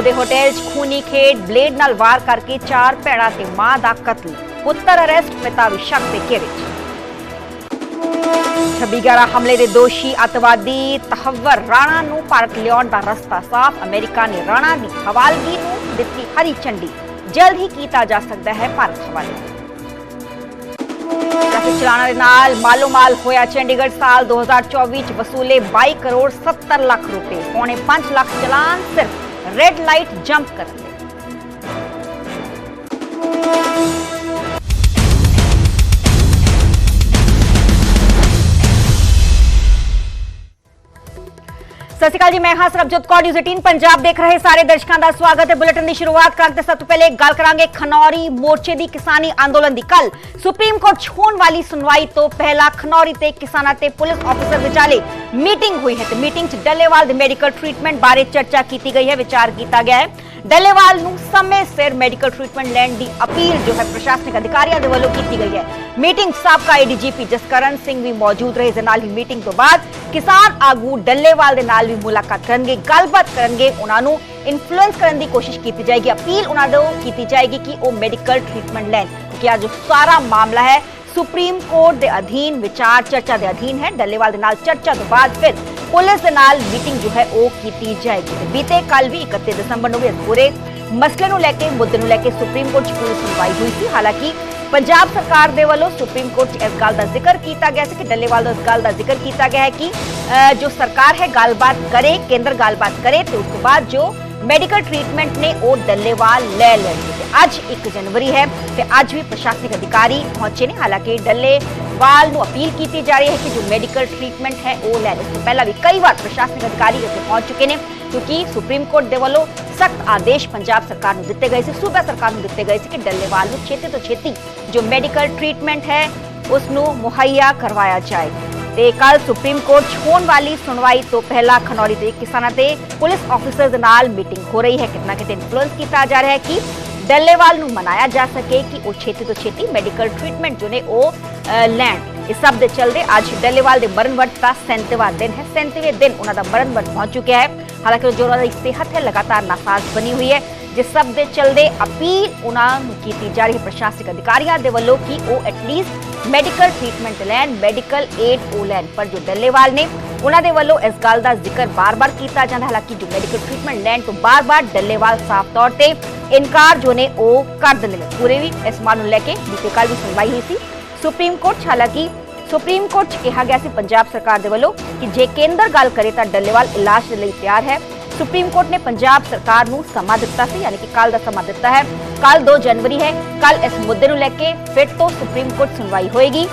ਦੇ ਹੋਟਲ 'ਚ ਖੂਨੀ ਖੇਡ ਬਲੇਡ ਨਾਲ ਵਾਰ ਕਰਕੇ 4 ਭੈਣਾਂ ਤੇ ਮਾਂ ਦਾ ਕਤਲ। ਪੁੱਤਰ ਅਰੈਸਟ, ਪਿਤਾ ਵੀ ਸ਼ੱਕ ਦੇ ਘੇਰੇ 'ਚ। 26/11 ਹਮਲੇ ਦੇ ਦੋਸ਼ੀ ਅੱਤਵਾਦੀ ਤਹੱਵਰ ਰਾਣਾ ਨੂੰ ਭਾਰਤ ਲਿਆਉਣ ਦਾ ਰਸਤਾ ਸਾਫ਼। ਅਮਰੀਕਾ ਨੇ ਰਾਣਾ ਦੀ ਹਵਾਲਗੀ ਨੂੰ ਦਿੱਤੀ ਹਰੀ ਝੰਡੀ। ਜਲਦ ਹੀ ਕੀਤਾ ਜਾ ਸਕਦਾ ਹੈ ਭਾਰਤ ਹਵਾਲੇ। ਟ੍ਰੈਫਿਕ ਚਲਾਨਾਂ ਦੇ ਨਾਲ ਮਾਲੋਮਾਲ ਹੋਇਆ ਚੰਡੀਗੜ੍ਹ। ਸਾਲ 2024 ਚ ਵਸੂਲੇ 22 ਕਰੋੜ 70 ਲੱਖ ਰੁਪਏ। ਪੌਣੇ 5 ਲੱਖ ਚਲਾਨ ਸਿਰਫ ਰੈੱਡ ਲਾਈਟ ਜੰਪ ਕਰਨ ਲਈ। ਸਤਿ ਸ਼੍ਰੀ ਅਕਾਲ ਜੀ, ਮੈਂ ਹਾਂ ਸਰਬਜੋਤ ਕੌਰ। ਨਿਊਜ਼ 18 ਪੰਜਾਬ ਦੇਖ ਰਹੇ ਸਾਰੇ ਦਰਸ਼ਕਾਂ ਦਾ ਸਵਾਗਤ ਹੈ। ਬੁਲੇਟਿਨ ਦੀ ਸ਼ੁਰੂਆਤ ਕਰਨ ਤੋਂ ਸਭ ਤੋਂ ਪਹਿਲੇ ਗੱਲ ਕਰਾਂਗੇ ਖਨੌਰੀ ਮੋਰਚੇ ਦੀ ਕਿਸਾਨੀ ਅੰਦੋਲਨ ਦੀ। ਕੱਲ ਸੁਪਰੀਮ ਕੋਰਟ 'ਚ ਹੋਣ ਵਾਲੀ ਸੁਣਵਾਈ ਤੋਂ ਪਹਿਲਾਂ ਖਨੌਰੀ ਤੇ ਕਿਸਾਨਾਂ ਤੇ ਪੁਲਿਸ ਆਫੀਸਰ ਵਿਚਾਲੇ ਮੀਟਿੰਗ ਹੋਈ ਹੈ ਤੇ ਮੀਟਿੰਗ 'ਚ ਡੱਲੇਵਾਲ ਦੇ ਮੈਡੀਕਲ ਟ੍ਰੀਟਮੈਂਟ ਬਾਰੇ ਚਰਚਾ ਕੀਤੀ ਗਈ ਹੈ। ਵਿਚਾਰ ਕੀਤਾ ਗਿਆ ਹੈ ਡੱਲੇਵਾਲ ਨੂੰ ਸਮੇਂ ਸਿਰ ਮੈਡੀਕਲ ਟ੍ਰੀਟਮੈਂਟ ਲੈਣ ਦੀ ਅਪੀਲ ਜੋ ਹੈ ਪ੍ਰਸ਼ਾਸਨਿਕ ਅਧਿਕਾਰੀਆਂ ਦੇ ਵੱਲੋਂ ਕੀਤੀ ਗਈ ਹੈ। ਮੀਟਿੰਗ ਸਾਬਕਾ ਏਡੀਜੀਪੀ ਜਸਕਰਨ ਸਿੰਘ ਵੀ ਮੌਜੂਦ ਰਹੇ। ਇਸ ਦੇ ਨਾਲ ਹੀ ਮੀਟਿੰਗ ਤੋਂ ਬਾਅਦ ਕਿਸਾਨ ਆਗੂ ਡੱਲੇਵਾਲ ਦੇ ਨਾਲ ਵੀ ਮੁਲਾਕਾਤ ਕਰਨਗੇ, ਗੱਲਬਾਤ ਕਰਨਗੇ। ਉਹਨਾਂ ਨੂੰ ਇਨਫਲੂਐਂਸ ਕਰਨ ਦੀ ਕੋਸ਼ਿਸ਼ ਕੀਤੀ ਜਾਏਗੀ। ਅਪੀਲ ਉਹਨਾਂ ਤੋਂ ਕੀਤੀ ਜਾਏਗੀ ਕਿ ਉਹ ਮੈਡੀਕਲ ਟ੍ਰੀਟਮੈਂਟ ਲੈਣ, ਕਿਉਂਕਿ ਅੱਜ ਸਾਰਾ ਮਾਮਲਾ ਹੈ ਸੁਪਰੀਮ ਕੋਰਟ ਦੇ ਅਧੀਨ, ਵਿਚਾਰ ਚਰਚਾ ਦੇ ਅਧੀਨ ਹੈ। ਡੱਲੇਵਾਲ ਦੇ ਨਾਲ ਚਰਚਾ ਤੋਂ ਬਾਅਦ ਫਿਰ ਪੁਲਿਸ ਦੇ ਨਾਲ ਮੀਟਿੰਗ ਜੋ ਹੈ ਉਹ ਕੀਤੀ ਜਾਏਗੀ। ਬੀਤੇ ਕੱਲ ਵੀ 31 ਦਸੰਬਰ ਨੂੰ ਵੀ ਇਸ ਪੂਰੇ ਮਸਲੇ ਨੂੰ ਲੈ ਕੇ, ਮੁੱਦੇ ਨੂੰ ਲੈ ਕੇ ਸੁਪਰੀਮ ਕੋਰਟ 'ਚ ਪੂਰੀ ਸੁਣਵਾਈ ਹੋਈ ਸੀ। ਹਾਲਾਂਕਿ ਪੰਜਾਬ ਸਰਕਾਰ ਦੇ ਵੱਲੋਂ ਸੁਪਰੀਮ ਕੋਰਟ 'ਚ ਇਸ ਗੱਲ ਦਾ ਜ਼ਿਕਰ ਕੀਤਾ ਗਿਆ ਸੀ ਕਿ ਡੱਲੇਵਾਲ ਦਾ ਇਸ ਗੱਲ ਦਾ ਜ਼ਿਕਰ ਕੀਤਾ ਗਿਆ ਹੈ ਕਿ ਜੋ ਸਰਕਾਰ ਹੈ ਗੱਲਬਾਤ ਕਰੇ, ਕੇਂਦਰ ਗੱਲਬਾਤ ਕਰੇ ਤੇ ਉਸ ਤੋਂ ਬਾਅਦ ਜੋ ਮੈਡੀਕਲ ਟ੍ਰੀਟਮੈਂਟ ਨੇ ਉਹ ਡੱਲੇਵਾਲ ਲੈ ਲੈਣਗੇ। ਅੱਜ 1 ਜਨਵਰੀ ਹੈ ਤੇ ਅੱਜ ਵੀ ਪ੍ਰਸ਼ਾਸਨਿਕ ਅਧਿਕਾਰੀ ਪਹੁੰਚੇ ਨੇ। ਹਾਲਾਂਕਿ ਡੱਲੇਵਾਲ ਨੂੰ ਅਪੀਲ ਕੀਤੀ ਜਾ ਰਹੀ ਹੈ ਕਿ ਜੋ ਮੈਡੀਕਲ ਟ੍ਰੀਟਮੈਂਟ ਹੈ ਉਹ ਲੈ ਲੈ। ਇਸ ਤੋਂ ਪਹਿਲਾਂ ਵੀ ਕਈ ਵਾਰ ਪ੍ਰਸ਼ਾਸਨਿਕ ਅਧਿਕਾਰੀ ਇੱਥੇ ਪਹੁੰਚ ਚੁੱਕੇ ਨੇ, ਕਿਉਂਕਿ ਸੁਪਰੀਮ ਕੋਰਟ ਦੇ ਵੱਲੋਂ ਸਖਤ ਆਦੇਸ਼ ਪੰਜਾਬ ਸਰਕਾਰ ਨੂੰ ਦਿੱਤੇ ਗਏ ਸੀ, ਸੂਬਾ ਸਰਕਾਰ ਨੂੰ ਦਿੱਤੇ ਗਏ ਸੀ ਕਿ ਡੱਲੇਵਾਲ ਨੂੰ ਛੇਤੀ ਤੋਂ ਛੇਤੀ ਜੋ ਮੈਡੀਕਲ ਟ੍ਰੀਟਮੈਂਟ ਹੈ ਉਸ ਨੂੰ ਮੁਹੱਈਆ ਕਰਵਾਇਆ ਜਾਏ। ਤੇ ਕੱਲ ਸੁਪਰੀਮ ਕੋਰਟ 'ਚ ਹੋਣ ਵਾਲੀ ਸੁਣਵਾਈ ਤੋਂ ਪਹਿਲਾਂ ਖਨੌਰੀ ਦੇ ਕਿਸਾਨਾਂ ਤੇ ਪੁਲਿਸ ਆਫੀਸਰ ਦੇ ਨਾਲ ਮੀਟਿੰਗ ਹੋ ਰਹੀ ਹੈ। ਕਿਤਨਾ ਕਿਤੇ ਇਨਫਲੂਐਂਸ ਕੀਤਾ ਜਾ ਰਿਹਾ ਹੈ ਕਿ ਡੱਲੇਵਾਲ ਨੂੰ ਮਨਾਇਆ ਜਾ ਸਕੇ ਕਿ ਉਹ ਛੇਤੀ ਤੋਂ ਛੇਤੀ ਮੈਡੀਕਲ ਟ੍ਰੀਟਮੈਂਟ ਜੋ ਨੇ ਉਹ ਲੈਣ। ਇਸ ਸਭ ਦੇ ਚੱਲਦੇ ਅੱਜ ਡੱਲੇਵਾਲ ਦੇ ਮਰਨ ਵਰਤ ਦਾ 37ਵਾਂ ਦਿਨ ਹੈ। 37ਵੇਂ ਦਿਨ ਉਹਨਾਂ ਦਾ ਮਰਨ ਵਰਤ ਪਹੁੰਚ ਚੁੱਕਿਆ ਹੈ। ਹਾਲਾਂਕਿ ਜੋ ਉਹਨਾਂ ਦੀ ਸਿਹਤ ਹੈ ਲਗਾਤਾਰ ਨਾਸਾਜ਼ ਬਣੀ ਹੋਈ ਹੈ, ਜਿਸ ਸਭ ਦੇ ਚੱਲਦੇ ਅਪੀਲ ਉਹਨਾਂ ਨੂੰ ਕੀਤੀ ਜਾ ਰਹੀ ਹੈ ਪ੍ਰਸ਼ਾਸਨਿਕ ਅਧਿਕਾਰੀਆਂ ਦੇ ਵੱਲੋਂ ਕਿ ਉਹ ਐਟਲੀਸਟ ਮੈਡੀਕਲ ਟ੍ਰੀਟਮੈਂਟ ਲੈਣ, ਮੈਡੀਕਲ ਏਡ ਉਹ ਲੈਣ। ਪਰ ਜੋ ਡੱਲੇਵਾਲ ਨੇ ਉਹਨਾਂ ਦੇ ਵੱਲੋਂ ਇਸ ਗੱਲ ਦਾ ਜ਼ਿਕਰ ਬਾਰ-ਬਾਰ ਕੀਤਾ ਜਾਂਦਾ। ਹਾਲਾਂਕਿ ਜੋ ਮੈਡੀਕਲ ਟ੍ਰੀਟਮੈਂਟ ਲੈਣ ਤੋਂ ਬਾਰ-ਬਾਰ ਡੱਲੇਵਾਲ ਸਾਫ਼ ਤੌਰ ਤੇ ਇਨਕਾਰ ਜੋ ਨੇ ਉਹ ਕਰ ਦਿੰਦੇ ਨੇ। ਪੂਰੇ ਵੀ ਇਸ ਮਾਮਲੇ ਨੂੰ ਲੈ ਕੇ ਬੀਤੇ ਕੱਲ ਵੀ ਸੁਣਵਾਈ ਹੋਈ ਸੀ ਸੁਪਰੀਮ ਕੋਰਟ 'ਚ। ਹਾਲਾਂਕਿ ਸੁਪਰੀਮ ਕੋਰਟ 'ਚ ਕਿਹਾ ਗਿਆ ਸੀ ਪੰਜਾਬ ਸਰਕਾਰ ਦੇ ਵੱਲੋਂ ਕਿ ਜੇ ਕੇਂਦਰ ਗੱਲ ਕਰੇ ਤਾਂ ਡੱਲੇਵਾਲ ਇਲਾਜ ਦੇ ਲਈ ਤਿਆਰ ਹੈ। ਸੁਪਰੀਮ ਕੋਰਟ ਨੇ ਪੰਜਾਬ ਸਰਕਾਰ ਨੂੰ ਸਮਾਂ ਦਿੱਤਾ ਸੀ, ਯਾਨੀ ਕਿ ਕੱਲ ਦਾ ਸਮਾਂ ਦਿੱਤਾ ਹੈ। ਕੱਲ 2 ਜਨਵਰੀ ਹੈ। ਕੱਲ ਇਸ ਮੁੱਦੇ ਨੂੰ ਲੈ ਕੇ ਫਿਰ ਤੋਂ ਸੁਪਰੀਮ ਕੋਰਟ ਸੁਣਵਾਈ ਹੋਏਗੀ।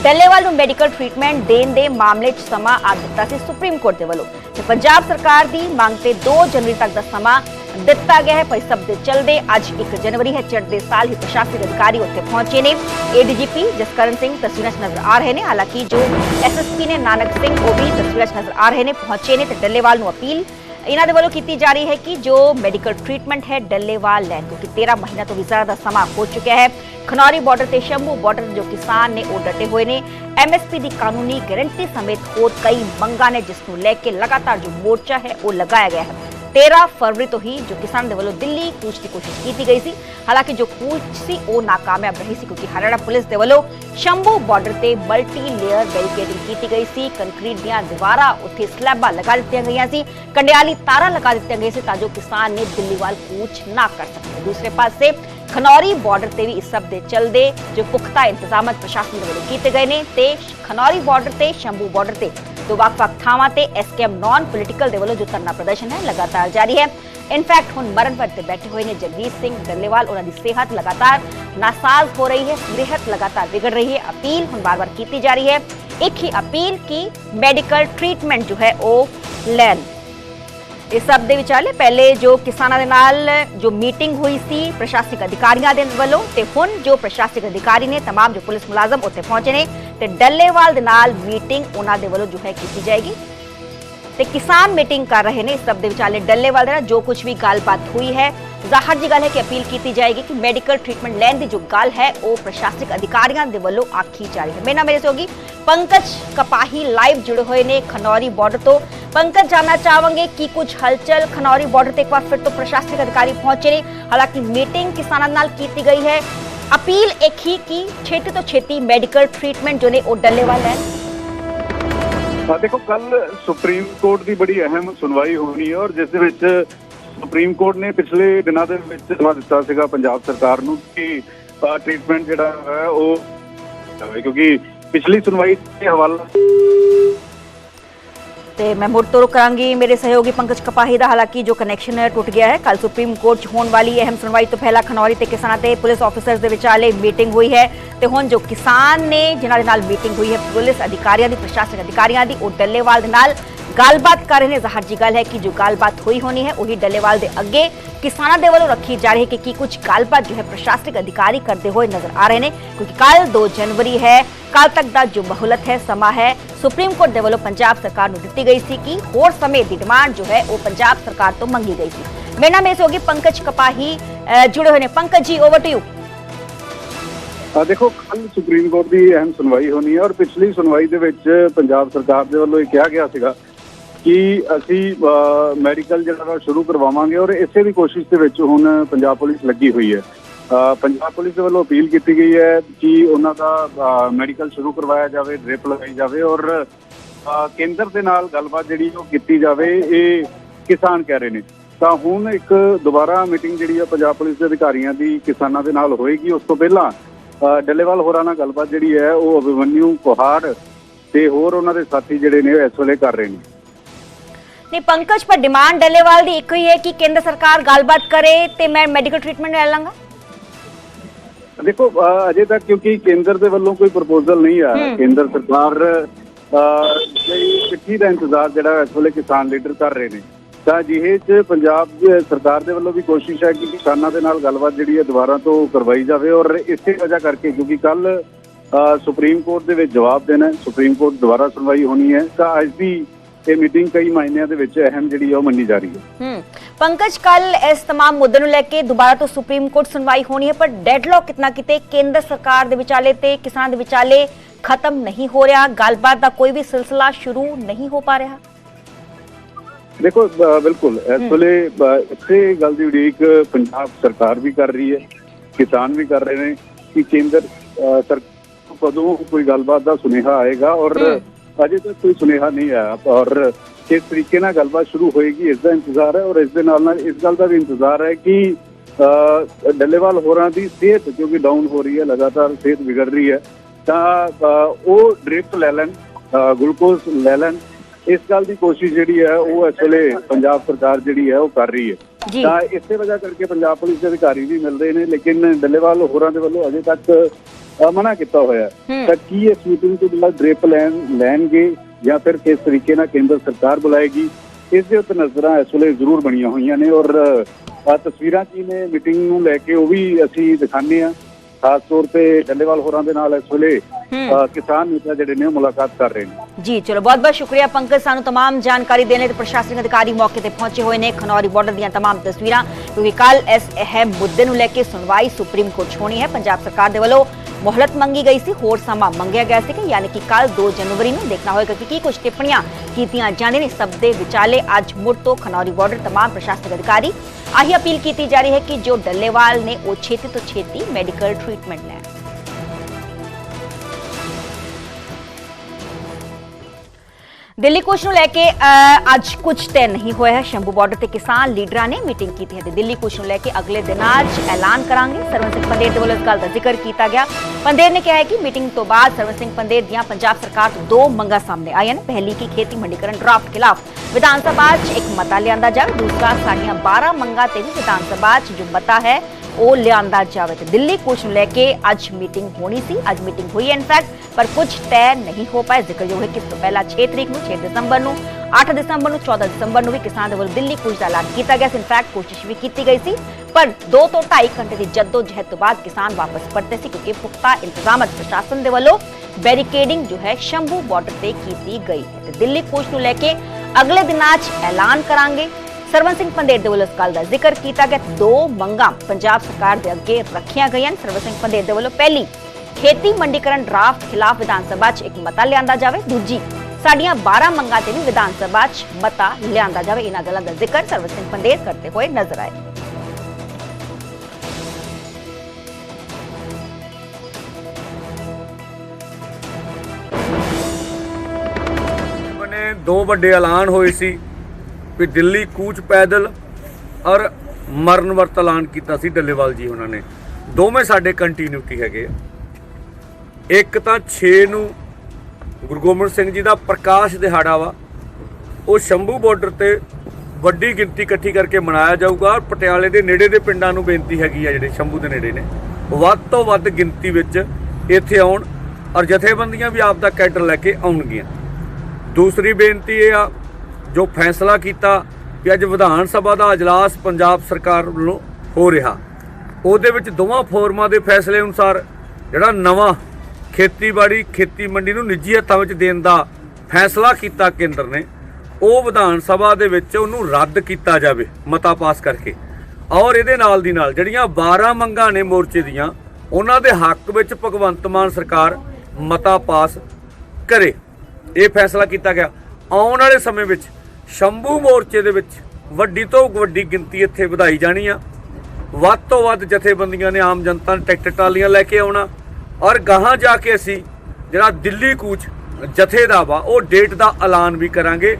ਡੱਲੇਵਾਲ ਨੂੰ ਮੈਡੀਕਲ ਟ੍ਰੀਟਮੈਂਟ ਦੇਣ ਦੇ ਮਾਮਲੇ 'ਚ ਸਮਾਂ ਆ ਦਿੱਤਾ ਸੀ ਸੁਪਰੀਮ ਕੋਰਟ ਦੇ ਵੱਲੋਂ ਤੇ ਪੰਜਾਬ ਸਰਕਾਰ ਦੀ ਮੰਗ ਤੇ 2 ਜਨਵਰੀ ਤੱਕ ਦਾ ਸਮਾਂ ਦਿੱਤਾ ਗਿਆ ਹੈ। ਪਰ ਸਭ ਦੇ ਚੱਲਦੇ ਅੱਜ 1 ਜਨਵਰੀ ਹੈ। ਚੜ੍ਹਦੇ ਸਾਲ ਹੀ ਪ੍ਰਸ਼ਾਸਨਿਕ ਅਧਿਕਾਰੀ ਉੱਥੇ ਪਹੁੰਚੇ ਨੇ। ਏਡੀਜੀਪੀ ਜਸਕਰਨ ਸਿੰਘ ਤਸਵੀਰਾਂ 'ਚ ਨਜ਼ਰ ਆ ਰਹੇ ਨੇ। ਹਾਲਾਂਕਿ ਜੋ ਐਸਐਸਪੀ ਨੇ ਨਾਨਕ ਸਿੰਘ ਉਹ ਵੀ ਤਸਵੀਰਾਂ 'ਚ ਨਜ਼ਰ ਆ ਰਹੇ ਨੇ, ਪਹੁੰਚੇ ਨੇ ਤੇ ਡੱਲੇਵਾਲ ਨੂੰ ਅਪੀਲ ਇਹਨਾਂ ਦੇ ਵੱਲੋਂ ਕੀਤੀ ਜਾ ਰਹੀ ਹੈ ਕਿ ਜੋ ਮੈਡੀਕਲ ਟ੍ਰੀਟਮੈਂਟ ਹੈ ਡੱਲੇਵਾਲ ਲੈਣ, ਕਿਉਂਕਿ 13 ਮਹੀਨਾ ਤੋਂ ਵੀ ਜ਼ਿਆਦਾ ਸਮਾਂ ਹੋ ਚੁੱਕਿਆ ਹੈ। ਖਨੌਰੀ ਬਾਰਡਰ ਤੇ ਸ਼ੰਭੂ ਬਾਰਡਰ ਜੋ ਕਿਸਾਨ ਨੇ ਉਹ ਡਟੇ ਹੋਏ ਨੇ। ਐਮਐਸਪੀ ਦੀ ਕਾਨੂੰਨੀ ਗਾਰੰਟੀ ਸਮੇਤ ਹੋਰ ਕਈ ਮੰਗਾਂ ਨੇ ਜਿਸ ਨੂੰ ਲੈ ਕੇ ਲਗਾਤਾਰ ਜੋ ਮੋਰਚਾ ਹੈ ਉਹ ਲਗਾਇਆ ਗਿਆ ਹੈ। 13 ਫਰਵਰੀ ਤੋਂ ਹੀ ਜੋ ਕਿਸਾਨ ਦੇ ਵੱਲੋਂ ਦਿੱਲੀ ਕੂਚ ਦੀ ਕੋਸ਼ਿਸ਼ ਕੀਤੀ ਗਈ ਸੀ। ਹਾਲਾਂਕਿ ਜੋ ਕੂਚ ਸੀ ਉਹ ਨਾਕਾਮਯਾਬ ਰਹੀ ਸੀ, ਕਿਉਂਕਿ ਹਰਿਆਣਾ ਪੁਲਿਸ ਦੇ ਵੱਲੋਂ ਸ਼ੰਭੂ ਬਾਰਡਰ ਤੇ ਮਲਟੀ ਲੇਅਰ ਬੈਰੀਕੇਡਿੰਗ ਕੀਤੀ ਗਈ ਸੀ। ਕੰਕਰੀਟ ਦੀਆਂ ਦੀਵਾਰਾਂ ਉੱਥੇ ਸਲੈਬਾਂ ਲਗਾ ਦਿੱਤੀਆਂ ਗਈਆਂ ਸੀ, ਕੰਡਿਆਲੀ ਤਾਰਾਂ ਲਗਾ ਦਿੱਤੀਆਂ ਗਈਆਂ ਸੀ ਤਾਂ ਜੋ ਕਿਸਾਨ ਨੇ ਦਿੱਲੀ ਵੱਲ ਕੂਚ ਨਾ ਕਰ ਸਕੇ। ਦੂਸਰੇ ਪਾਸੇ ਖਨੌਰੀ ਬਾਰਡਰ ਤੇ ਵੀ ਇਸ ਸਭ ਦੇ ਚੱਲਦੇ ਜੋ ਪੁਖਤਾ ਇੰਤਜ਼ਾਮਾਤ ਪ੍ਰਸ਼ਾਸਨ ਦੇ ਵੱਲੋਂ ਕੀਤੇ ਗਏ ਨੇ ਤੇ ਖਨੌਰੀ ਬਾਰਡਰ ਤੇ ਸ਼ੰਭੂ ਬਾਰਡਰ ਤੇ ਦੋ ਵੱਖ-ਵੱਖ ਥਾਵਾਂ ਤੇ ਐਸਕੇਐਮ ਨਾਨ ਪੋਲੀਟੀਕਲ ਦੇ ਵੱਲੋਂ ਜੋ ਧਰਨਾ ਪ੍ਰਦਰਸ਼ਨ ਹੈ ਲਗਾਤਾਰ ਜਾਰੀ ਹੈ। ਇਨਫੈਕਟ ਹੁਣ ਮਰਨ ਵਰਤ ਤੇ ਬੈਠੇ ਹੋਏ ਨੇ ਜਗਦੀਸ਼ ਸਿੰਘ ਡੱਲੇਵਾਲ। ਉਹਨਾਂ ਦੀ ਸਿਹਤ ਲਗਾਤਾਰ ਨਾਸਾਜ਼ ਹੋ ਰਹੀ ਹੈ, ਸਿਹਤ ਲਗਾਤਾਰ ਵਿਗੜ ਰਹੀ ਹੈ। ਅਪੀਲ ਹੁਣ ਬਾਰ-ਬਾਰ ਕੀਤੀ ਜਾ ਰਹੀ ਹੈ, ਇੱਕ ਹੀ ਅਪੀਲ ਕਿ ਮੈਡੀਕਲ ਟ੍ਰੀਟਮੈਂਟ ਜੋ ਹੈ ਉਹ ਲੈਣ। ਇਸ ਸਭ ਦੇ ਵਿਚਾਲੇ ਪਹਿਲੇ ਜੋ ਕਿਸਾਨਾਂ ਦੇ ਨਾਲ ਜੋ ਮੀਟਿੰਗ ਹੋਈ ਸੀ ਪ੍ਰਸ਼ਾਸਨਿਕ ਅਧਿਕਾਰੀਆਂ ਦੇ ਵੱਲੋਂ ਤੇ ਹੁਣ ਜੋ ਪ੍ਰਸ਼ਾਸਨਿਕ ਅਧਿਕਾਰੀ ਨੇ तमाम ਜੋ ਪੁਲਿਸ ਮੁਲਾਜ਼ਮ ਉੱਥੇ ਪਹੁੰਚੇ ਨੇ ਤੇ ਡੱਲੇਵਾਲ ਦੇ ਨਾਲ ਮੀਟਿੰਗ ਉਹਨਾਂ ਦੇ ਵੱਲੋਂ ਜੋ ਹੈ ਕੀਤੀ ਜਾਏਗੀ। ਤੇ ਕਿਸਾਨ ਮੀਟਿੰਗ ਕਰ ਰਹੇ ਨੇ। ਇਸ ਸਭ ਦੇ ਵਿਚਾਲੇ ਡੱਲੇਵਾਲ ਦੇ ਨਾਲ ਜੋ ਕੁਝ ਵੀ ਗੱਲਬਾਤ ਹੋਈ ਹੈ, ਜ਼ਾਹਰ ਜੀ ਗੱਲ ਹੈ ਕਿ ਅਪੀਲ ਕੀਤੀ ਜਾਏਗੀ ਕਿ ਮੈਡੀਕਲ ਟ੍ਰੀਟਮੈਂਟ ਲੈਣ ਦੀ ਜੋ ਗੱਲ ਹੈ ਉਹ ਪ੍ਰਸ਼ਾਸਨਿਕ ਅਧਿਕਾਰੀਆਂ ਦੇ ਵੱਲੋਂ ਆਖੀ ਜਾ ਰਹੀ ਹੈ। ਮੇਰੇ ਨਾਲ ਮੇਰੇ ਸਹਿਯੋਗੀ ਪੰਕਜ ਕਪਾਹੀ ਲਾਈਵ जुड़े हुए ने खनौरी बॉर्डर तो। पंकज, जानना चाहेंगे कि कुछ हलचल खनौरी बॉर्डर ते एक बार फिर तो प्रशासनिक अधिकारी पहुंचे ने, हालांकि मीटिंग किसानों नाल की गई है, अपील एक ही की छेती तो छेती मैडिकल ट्रीटमेंट जो ने वो डल्लेवाल लैन। देखो, कल सुप्रीम कोर्ट की बड़ी अहम सुनवाई होनी है और जिस विच सुप्रीम कोर्ट ने पिछले दिनों के दिता सीगा पंजाब सरकार नूं कि ट्रीटमेंट जिहड़ा है वो, क्योंकि पिछली सुनवाई के हवाला ਤੇ ਮੈਂ ਮੁੜ ਤੋਂ ਕਰਾਂਗੀ ਮੇਰੇ ਸਹਿਯੋਗੀ ਪੰਕਜ ਕਪਾਹੀ ਦਾ। ਹਾਲਾਂਕਿ ਜੋ ਕਨੈਕਸ਼ਨ ਟੁੱਟ ਗਿਆ ਹੈ, ਕੱਲ ਸੁਪਰੀਮ ਕੋਰਟ 'ਚ ਹੋਣ ਵਾਲੀ ਅਹਿਮ ਸੁਣਵਾਈ ਤੋਂ ਪਹਿਲਾਂ ਖਨੌਰੀ ਤੇ ਕਿਸਾਨਾਂ ਤੇ ਪੁਲਿਸ ਆਫੀਸਰਸ ਦੇ ਵਿਚਾਲੇ ਮੀਟਿੰਗ ਹੋਈ ਹੈ ਤੇ ਹੁਣ ਜੋ ਕਿਸਾਨ ਨੇ ਜਿਨ੍ਹਾਂ ਦੇ ਨਾਲ ਮੀਟਿੰਗ ਹੋਈ ਹੈ ਪੁਲਿਸ ਅਧਿਕਾਰੀਆਂ ਦੀ, ਪ੍ਰਸ਼ਾਸਨਿਕ ਅਧਿਕਾਰੀਆਂ ਦੀ, ਉਹ ਡੱਲੇਵਾਲ ਦੇ ਨਾਲ ਗੱਲਬਾਤ ਕਰ ਰਹੇ ਨੇ। ਜ਼ਾਹਰ ਜੀ ਗੱਲ ਹੈ ਕਿ ਜੋ ਗੱਲਬਾਤ ਹੋਈ ਹੋਣੀ ਹੈ ਉਹੀ ਡੱਲੇਵਾਲ ਦੇ ਅੱਗੇ किसानों के वालों रखी जा रही है कि कुछ गलबात जो है प्रशासनिक अधिकारी करते हुए नजर आ रहे हैं, क्योंकि कल 2 जनवरी है, कल तक का जो मोहलत है, समा है, सुप्रीम कोर्ट के वालों पंजाब सरकार को दी गई थी कि होर समय की डिमांड जो है वो पंजाब सरकार तो मंगी गई थी। मेरा नाम ऐसे होगी पंकज कपाही जुड़े हुए हैं। Pankaj ji, over to you. देखो, कल सुप्रीम कोर्ट की अहम सुनवाई होनी है और पिछली सुनवाई के विच पंजाब सरकार के वालों कहा गया सीगा कि असी मैडिकल जो शुरू करवावांगे और इसे भी कोशिश के विच हुण पंजाब पुलिस लगी हुई है। पंजाब पुलिस के वालों अपील की गई है कि उन्होंने मैडिकल शुरू करवाया जाए, ड्रिप लगाई जाए और केंद्र के नाल गलबात जिहड़ी ओह कीती जाए, ये किसान कह रहे हैं। तो हुण एक दोबारा मीटिंग जिहड़ी है पंजाब पुलिस के अधिकारियों की किसानों के नाल होएगी। उस तो पहला डल्लेवाल होरां नाल गलबात जिहड़ी है वो अभिमन्यू कुहाड़ ते होर उन्हां दे साथी जिहड़े ने इस वेले कर रहे हैं। नहीं पंकज, पर डिमांड डल्लेवाल दी एक ही है कि केंद्र सरकार गलबात करे ते मैं मेडिकल ट्रीटमेंट ले लांगा। देखो, अजे तक क्योंकि केंद्र के वालों कोई प्रपोजल नहीं आया, केंद्र सरकार चिट्ठी का इंतजार जिहड़ा इस वेले किसान लीडर कर रहे हैं। तो अजिहे च पंजाब सरकार के वालों भी कोशिश है कि किसानों के नाल गलबात जिहड़ी है दोबारा तो करवाई जाए और इसे वजह करके क्योंकि कल सुप्रीम कोर्ट के जवाब देना, सुप्रीम कोर्ट दोबारा सुनवाई होनी है, तो अज की ये मीटिंग कई मायनिਆਂ ਦੇ ਵਿੱਚ अहम ਜਿਹੜੀ ਹੈ ਉਹ ਮੰਨੀ ਜਾ ਰਹੀ ਹੈ। पंकज, कल इस तमाम मुद्दे ਨੂੰ ਲੈ ਕੇ ਦੁਬਾਰਾ ਤੋਂ ਸੁਪਰੀਮ ਕੋਰਟ ਸੁਣਵਾਈ ਹੋਣੀ ਹੈ, ਪਰ ਡੈਡਲੌਕ ਕਿਤਨਾ ਕਿਤੇ ਕੇਂਦਰ ਸਰਕਾਰ ਦੇ ਵਿਚਾਲੇ ਤੇ ਕਿਸਾਨ ਦੇ ਵਿਚਾਲੇ ਖਤਮ ਨਹੀਂ ਹੋ ਰਿਹਾ, ਗੱਲਬਾਤ ਦਾ ਕੋਈ ਵੀ ਸਿਲਸਿਲਾ ਸ਼ੁਰੂ ਨਹੀਂ ਹੋ ਪਾ ਰਿਹਾ। देखो, बिल्कुल इस वेले इसे गल की उड़ीक पंजाब सरकार भी कर रही है, किसान भी कर रहे हैं कि केंद्र सरकार कदों कोई गलबात का सुनेहा आएगा और अजे तक कोई सुनेहा नहीं आया और किस तरीके नाल गलबात शुरू होएगी इसका इंतजार है। और इस दे नाल इस गल का भी इंतजार है कि डल्लेवाल होरां दी सेहत क्योंकि डाउन हो रही है, लगातार सेहत बिगड़ रही है, तो वो ड्रिप लै लैन, ग्लूकोज लै लैन, इस गल की कोशिश जिहड़ी है वो इस वेले पंजाब सरकार जिहड़ी है वो कर रही है। तो इस वजह करके पंजाब पुलिस के अधिकारी भी मिल रहे हैं, लेकिन डल्लेवाल होरां दे वल्लों अजे तक मना किया हुआ है कि इस मीटिंग के बाद ड्रिप लैनगे या फिर किस तरीके नाल केंद्र सरकार बुलाएगी, इस दे उत्ते नज़रां इस वेले जरूर बणियां होईयां ने और तस्वीरां की ने मीटिंग नूं लैके वो भी असीं दिखाने आ। खास तौर पे डल्लेवाल होरां दे नाल इस वेले किसान नेता जिहड़े ने मुलाकात कर रहे हैं। जी चलो, बहुत बहुत शुक्रिया पंकज, सानू तमाम जानकारी देने ते प्रशासनिक अधिकारी मौके ते पहुंचे हुए ने। खनौरी बॉर्डर दीयां तमाम तस्वीरां, क्योंकि कल इस अहम मुद्दे नूं लैके सुनवाई सुप्रीम कोर्ट होनी है। पंजाब सरकार दे वल्लों मोहलत मंगी गई सी, होर समा मंगिया गया सी, यानी कि कल 2 जनवरी नूं देखना होएगा कि कुछ टिप्पणियां कीतियां जांदियां ने। सब दे विचाले अज मुड़ तो खनौरी बॉर्डर तमाम प्रशासनिक अधिकारी आही अपील की जा रही है कि जो डल्लेवाल ने वो छेती तो छेती मेडिकल ट्रीटमेंट लैन। दिल्ली कुछ ਨੂੰ ਲੈ ਕੇ ਅੱਜ ਕੁਝ ਤੈਅ ਨਹੀਂ ਹੋਇਆ ਹੈ। ਸ਼ੰਭੂ ਬਾਰਡਰ ਤੇ ਕਿਸਾਨ ਲੀਡਰਾਂ ਨੇ ਮੀਟਿੰਗ ਕੀਤੀ ਹੈ ਤੇ ਦਿੱਲੀ ਕੁਝ ਨੂੰ ਲੈ ਕੇ ਅਗਲੇ ਦਿਨਾਂ 'ਚ ਐਲਾਨ ਕਰਾਂਗੇ। ਸਰਵਨ ਸਿੰਘ ਪੰਦੇਰ ਦੇ ਵੱਲੋਂ ਇਸ ਗੱਲ ਦਾ ਜ਼ਿਕਰ ਕੀਤਾ ਗਿਆ। ਪੰਦੇਰ ਨੇ ਕਿਹਾ ਹੈ ਕਿ ਮੀਟਿੰਗ ਤੋਂ ਬਾਅਦ ਸਰਵਨ ਸਿੰਘ ਪੰਦੇਰ ਦੀਆਂ ਪੰਜਾਬ ਸਰਕਾਰ ਤੋਂ 2 ਮੰਗਾਂ ਸਾਹਮਣੇ ਆਈਆਂ ਨੇ। ਪਹਿਲੀ ਕਿ ਖੇਤੀ ਮੰਡੀਕਰਨ ਡਰਾਫਟ ਖਿਲਾਫ ਵਿਧਾਨ ਸਭਾ 'ਚ ਇੱਕ ਮਤਾ ਲਿਆਂਦਾ ਜਾਵੇ, ਦੂਸਰਾ ਸਾਡੀਆਂ 12 ਮੰਗਾਂ ਤੇ ਵੀ ਵਿਧਾਨ ਸਭਾ 'ਚ ਜੋ ਮਤਾ ਹੈ ਉਹ ਲਿਆਂਦਾ ਜਾਵੇ। ਤੇ ਦਿੱਲੀ ਕੁਝ ਨੂੰ ਲੈ ਕੇ ਅੱਜ ਮੀਟਿੰਗ ਹੋਣੀ ਸੀ, ਅੱਜ ਮੀਟਿੰਗ ਹੋਈ ਹੈ ਇਨਫੈਕਟ, पर कुछ तय नहीं हो पाए। जिक्रयोग है कि इस तो पहला 6 तरीक को 6 दिसंबर को 8 दिसंबर को 14 दिसंबर को भी किसान वालों दिल्ली कूच का ऐलान किया गया। इनफैक्ट कोशिश भी की गई थी, पर 2 तो 2.5 घंटे की जद्दोजहद तो बाद किसान वापस परते सी, क्योंकि पुख्ता इंतजाम प्रशासन के वालों बैरिकेडिंग जो है शंभू बॉर्डर से की गई है। तो दिल्ली कूच को लेके अगले दिनां 'ਚ ऐलान करांगे। सरवण सिंह पंधेर दे वल्लों इस गल दा जिक्र कीता गया। दो मंगां पंजाब सरकार दे अगे रखियां गईयां। सरवण सिंह पंधेर दे वल्लों पहली खेती मंडीकरण ड्राफ्ट खिलाफ विधान सभा 'ਚ एक मता लिआंदा जावे, दूजी साडियां 12 मंगां ते भी विधान सभा 'ਚ मता लिआंदा जावे। इन्हां गल्लां दा जिक्र सरवण सिंह पंधेर करते हुए नजर आए। दो ਵੱਡੇ ਐਲਾਨ ਹੋਏ ਸੀ ਵੀ ਦਿੱਲੀ ਕੂਚ ਪੈਦਲ ਔਰ ਮਰਨ ਵਰਤ ਐਲਾਨ ਕੀਤਾ ਸੀ ਡੱਲੇਵਾਲ ਜੀ ਉਹਨਾਂ ਨੇ। ਦੋਵੇਂ ਸਾਡੇ ਕੰਟੀਨਿਊਟੀ ਹੈਗੇ ਆ। ਇੱਕ ਤਾਂ 6 ਨੂੰ ਗੁਰੂ ਗੋਬਿੰਦ ਸਿੰਘ ਜੀ ਦਾ ਪ੍ਰਕਾਸ਼ ਦਿਹਾੜਾ ਵਾ, ਉਹ ਸ਼ੰਭੂ ਬਾਰਡਰ ਤੇ ਵੱਡੀ ਗਿਣਤੀ ਇਕੱਠੀ ਕਰਕੇ ਮਨਾਇਆ ਜਾਊਗਾ। ਔਰ ਪਟਿਆਲੇ ਦੇ ਨੇੜੇ ਦੇ ਪਿੰਡਾਂ ਨੂੰ ਬੇਨਤੀ ਹੈਗੀ ਆ ਜਿਹੜੇ ਸ਼ੰਭੂ ਦੇ ਨੇੜੇ ਨੇ, ਵੱਧ ਤੋਂ ਵੱਧ ਗਿਣਤੀ ਵਿੱਚ ਇੱਥੇ ਆਉਣ ਔਰ ਜਥੇਬੰਦੀਆਂ ਵੀ ਆਪ ਦਾ ਕੈਡਰ ਲੈ ਕੇ ਆਉਣਗੀਆਂ। दूसरी बेनती ये आ जो फैसला किया कि अज विधान सभा का अजलास पंजाब सरकार वालों हो रहा, उहदे विच दोवां फोरमां दे फैसले अनुसार जिहड़ा नवां खेतीबाड़ी खेती मंडी नूं निजी हत्थां विच देण दा फैसला किया केंद्र ने, वो विधान सभा दे विच उहनूं रद्द किया जावे मता पास करके। और इहदे नाल दी नाल जिहड़ियां 12 मंगां ने मोर्चे दीयां उहनां दे हक विच भगवंत मान सरकार मता पास करे, ये फैसला किया गया। आने वाले समय में शंभू मोर्चे दे विच वड्डी तो वड्डी गिनती इत्थे वधाई जानी आ। वध तो वध जथेबंदियां ने आम जनता ने ट्रैक्टर ट्रालियां लैके आउणा और गाहां जाके असीं जिहड़ा दिल्ली कूच जथे दा वा वो डेट दा ऐलान भी करांगे।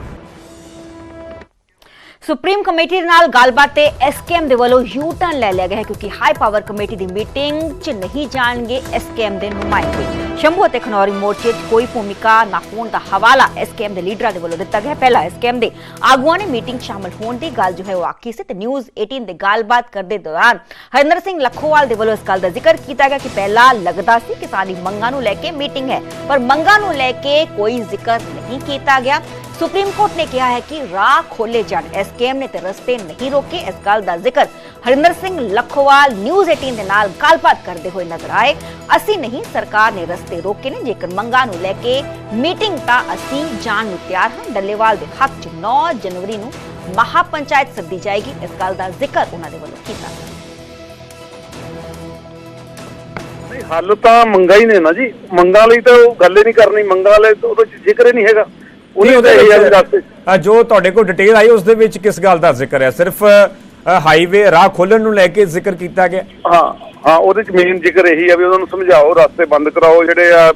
सुप्रीम कमेटी दे नाल गलबात ते एसकेएम दे वल्लों यू टर्न ले लिया गया है क्योंकि हाई पावर कमेटी दी मीटिंग च नहीं जाणगे एसकेएम दे नुमाइंदे। शंभू ते खनौरी मोर्चे च कोई भूमिका ना होण दा हवाला एसकेएम दे लीडरां दे वल्लों दित्ता गया। पहला एसकेएम दे आगुआं ने मीटिंग शामिल होण दी गल जो है वो आखी सी ते न्यूज़ 18 दे गलबात करदे दौरान हरिंदर सिंह लखोवाल दे वल्लों इस गल दा जिक्र कीता गया कि पहला लगदा सी कि साडी मंगां नूं लैके मीटिंग है, पर मंगां नूं लैके कोई जिक्र नहीं कीता गया। सुप्रीम कोर्ट ने कहा है कि राह खोले जाण, एसकेएम ने ते रस्ते नहीं रोके। इस गल दा जिक्र हरिंदर सिंह लखोवाल न्यूज़ 18 दे नाल गलबात करते हुए नजर आए। असी नहीं सरकार ने रस्ते रोके ने, जेकर मंगां नूं लैके मीटिंग तां असी जाण नूं तैयार हां। डल्लेवाल दे हक च 9 जनवरी नूं महापंचायत सद्दी जाएगी। इस गल दा जिक्र उन्हां दे वल्लों कीता। हल तो मंगा ही ने ना जी, मंगा लई तो गल ही नहीं करनी, मंगा ले तो जिक्र ही नहीं हैगा। जो ਤੁਹਾਡੇ ਕੋਲ ਡਿਟੇਲ ਆਈ ਉਸ ਦੇ ਵਿੱਚ ਕਿਸ ਗੱਲ ਦਾ ਜ਼ਿਕਰ ਹੈ? ਸਿਰਫ ਹਾਈਵੇ ਰਾਹ ਖੋਲਣ ਨੂੰ ਲੈ ਕੇ ਜ਼ਿਕਰ ਕੀਤਾ ਗਿਆ? ਹਾਂ ਉਹਦੇ ਚ ਮੇਨ ਜ਼ਿਕਰ ਇਹੀ ਆ ਵੀ ਉਹਨਾਂ ਨੂੰ ਸਮਝਾਓ ਰਸਤੇ ਬੰਦ ਕਰਾਓ ਜਿਹੜੇ ਆ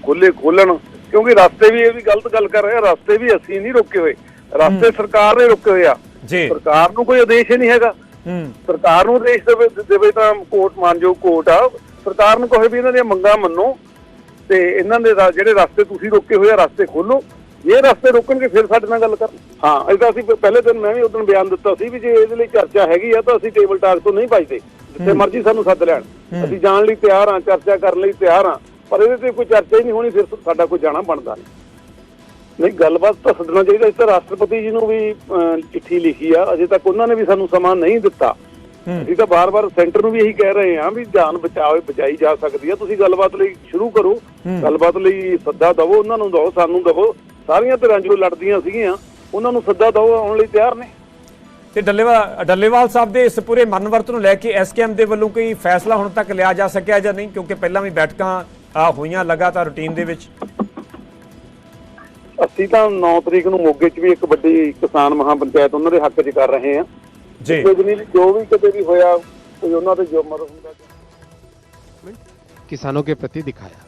ਖੋਲਣ, ਕਿਉਂਕਿ ਰਸਤੇ ਵੀ ਇਹ ਵੀ ਗਲਤ ਗੱਲ ਕਰ ਰਹੇ ਆ। ਰਸਤੇ ਵੀ ਅਸੀਂ ਨਹੀਂ ਰੋਕੇ ਹੋਏ, ਰਸਤੇ ਸਰਕਾਰ ਨੇ ਰੋਕੇ ਹੋਏ ਆ। ਸਰਕਾਰ ਨੂੰ ਕੋਈ ਆਦੇਸ਼ ਹੀ ਨਹੀਂ ਹੈਗਾ। ਸਰਕਾਰ ਨੂੰ ਆਦੇਸ਼ ਦੇਵੇ ਤਾਂ ਕੋਰਟ ਮੰਨਜੋ, ਕੋਰਟ ਆ। ਸਰਕਾਰ ਨੂੰ ਕਹੇ ਵੀ ਇਹਨਾਂ ਦੀਆਂ ਮੰਗਾਂ ਮੰਨੋ ਤੇ ਇਹਨਾਂ ਦੇ ਜਿਹੜੇ ਰਸਤੇ ਤੁਸੀਂ ਰੋਕੇ ਹੋਏ ਆ ਰਸਤੇ ਖੋਲੋ। ये रस्ते रोकणगे फिर साडे नाल गल कर। हाँ इहदा असीं पहले दिन मैं भी उदण बयान दित्ता सी भी जे इहदे लई चर्चा हैगी आ तां असीं टेबल टाक तो नहीं भजदे, जिथे मर्जी सानूं सੱਦ ਲੈਣ, असीं जाण लई तैयार हाँ, चर्चा करन लई तैयार हाँ, पर इहदे ते कोई चर्चा ही नहीं होनी, फिर साडा कोई जाना बनदा नहीं। गलबात तां सੱਦਣਾ ਚਾਹੀਦਾ। इस तरह राष्ट्रपति जी नूं भी चिट्ठी लिखी आ, अजे तक उन्होंने भी सानूं समां नहीं दित्ता। ਅਸੀਂ ਤਾਂ ਬਾਰ-ਬਾਰ ਸੈਂਟਰ ਨੂੰ ਵੀ ਇਹੀ ਕਹਿ ਰਹੇ ਹਾਂ ਵੀ ਜਾਨ ਬਚਾਈ ਜਾ ਸਕਦੀ ਆ, ਤੁਸੀਂ ਗੱਲਬਾਤ ਲਈ ਸ਼ੁਰੂ ਕਰੋ, ਗੱਲਬਾਤ ਲਈ ਸੱਦਾ ਦਵੋ, ਉਹਨਾਂ ਨੂੰ ਦਵੋ, ਸਾਨੂੰ ਦਵੋ। ਸਾਰੀਆਂ ਧਿਰਾਂ ਜੋ ਲੜਦੀਆਂ ਸੀਗੀਆਂ ਉਹਨਾਂ ਨੂੰ ਸੱਦਾ ਦਵੋ, ਆਉਣ ਲਈ ਤਿਆਰ ਨੇ। ਤੇ ਡੱਲੇਵਾਲ ਸਾਹਿਬ ਦੇ ਇਸ ਪੂਰੇ ਮਨਵਰਤ ਨੂੰ ਲੈ ਕੇ ਐਸਕੇਐਮ ਦੇ ਵੱਲੋਂ ਕੋਈ ਫੈਸਲਾ ਹੁਣ ਤੱਕ ਲਿਆ ਜਾ ਸਕਿਆ ਜਾਂ ਨਹੀਂ? ਕਿਉਂਕਿ ਪਹਿਲਾਂ ਵੀ ਬੈਠਕਾਂ ਹੋਈਆਂ ਲਗਾਤਾਰ ਰੂਟੀਨ ਦੇ ਵਿੱਚ। ਅਸੀਂ ਤਾਂ 9 ਤਰੀਕ ਨੂੰ ਮੋਗੇ 'ਚ ਵੀ ਇੱਕ ਵੱਡੀ ਕਿਸਾਨ ਮਹਾਪੰਚਾਇਤ ਉਹਨਾਂ ਦੇ ਹੱਕ 'ਚ ਕਰ ਰਹੇ ਹਾਂ जी। जो भी कदे भी होया कोई उन्हां दे जो मर हुंदा किसानों के प्रति दिखाया।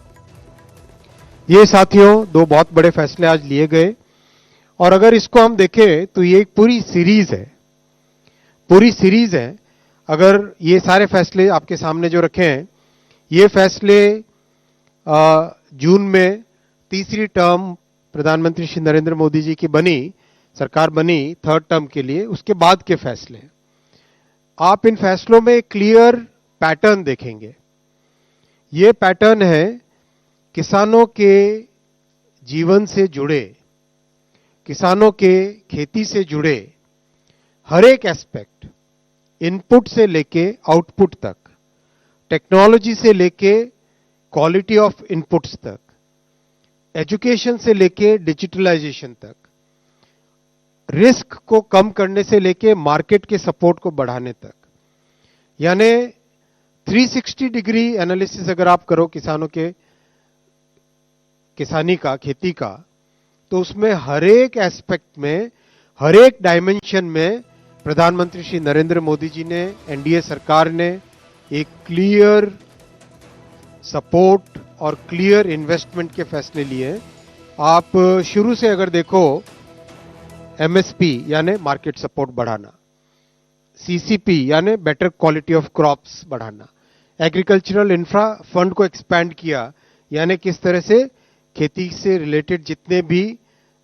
ये साथियों दो बहुत बड़े फैसले आज लिए गए और अगर इसको हम देखें तो ये एक पूरी सीरीज है। अगर ये सारे फैसले आपके सामने जो रखे हैं, ये फैसले जून में तीसरी टर्म प्रधानमंत्री श्री नरेंद्र मोदी जी की सरकार बनी 3rd टर्म के लिए, उसके बाद के फैसले। आप इन फैसलों में क्लियर पैटर्न देखेंगे। ये पैटर्न है किसानों के जीवन से जुड़े, किसानों के खेती से जुड़े हर एक एस्पेक्ट, इनपुट से लेके आउटपुट तक, टेक्नोलॉजी से लेके क्वालिटी ऑफ इनपुट्स तक, एजुकेशन से लेके डिजिटलाइजेशन तक, रिस्क को कम करने से लेके मार्केट के सपोर्ट को बढ़ाने तक, यानी 360 डिग्री एनालिसिस अगर आप करो किसानों के किसानी का, खेती का, तो उसमें हर एक एस्पेक्ट में, हर एक डायमेंशन में प्रधानमंत्री श्री नरेंद्र मोदी जी ने, एनडीए सरकार ने एक क्लियर सपोर्ट और क्लियर इन्वेस्टमेंट के फैसले लिए हैं। आप शुरू से अगर देखो, एमएसपी यानी मार्केट सपोर्ट बढ़ाना, सीसीपी यानी बेटर क्वालिटी ऑफ क्रॉप्स बढ़ाना, एग्रीकल्चरल इंफ्रा फंड को एक्सपैंड किया, यानी किस तरह से खेती से रिलेटेड जितने भी